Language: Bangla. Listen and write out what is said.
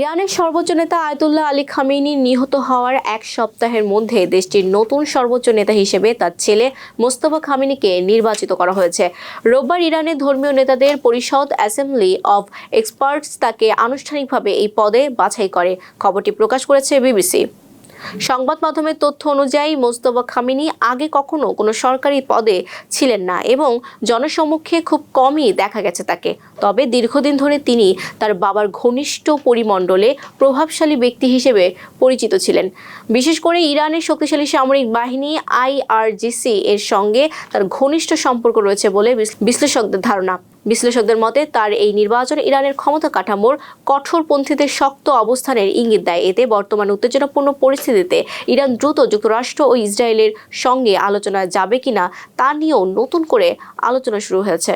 ইরানের সর্বোচ্চ নেতা আয়াতুল্লাহ আলী খামেনি নিহত হওয়ার এক সপ্তাহের মধ্যে দেশটির নতুন সর্বোচ্চ নেতা হিসেবে তার ছেলে মোস্তফা খামেনিকে নির্বাচিত করা হয়েছে। রোববার ইরানের ধর্মীয় নেতাদের পরিষদ অ্যাসেম্বলি অব এক্সপার্টস তাকে আনুষ্ঠানিকভাবে এই পদে বাছাই করে। খবরটি প্রকাশ করেছে বিবিসি। সংবাদ মাধ্যমের তথ্য অনুযায়ী মোস্তফা খামেনি আগে কখনো কোনো সরকারি পদে ছিলেন না এবং জনসমক্ষে খুব কমই দেখা গেছে তাকে। তবে দীর্ঘদিন ধরে তিনি তার বাবার ঘনিষ্ঠ পরিমণ্ডলে প্রভাবশালী ব্যক্তি হিসেবে পরিচিত ছিলেন। বিশেষ করে ইরানের শক্তিশালী সামরিক বাহিনী IRGC এর সঙ্গে তার ঘনিষ্ঠ সম্পর্ক রয়েছে বলে বিশ্লেষকদের ধারণা। বিশ্লেষকদের মতে তার এই নির্বাচন ইরানের ক্ষমতা কাঠামোর কঠোরপন্থীদের শক্ত অবস্থানের ইঙ্গিত দেয়। এতে বর্তমান উত্তেজনাপূর্ণ পরিস্থিতিতে ইরান দ্রুত যুক্তরাষ্ট্র ও ইসরায়েলের সঙ্গে আলোচনায় যাবে কিনা তা নিয়েও নতুন করে আলোচনা শুরু হয়েছে।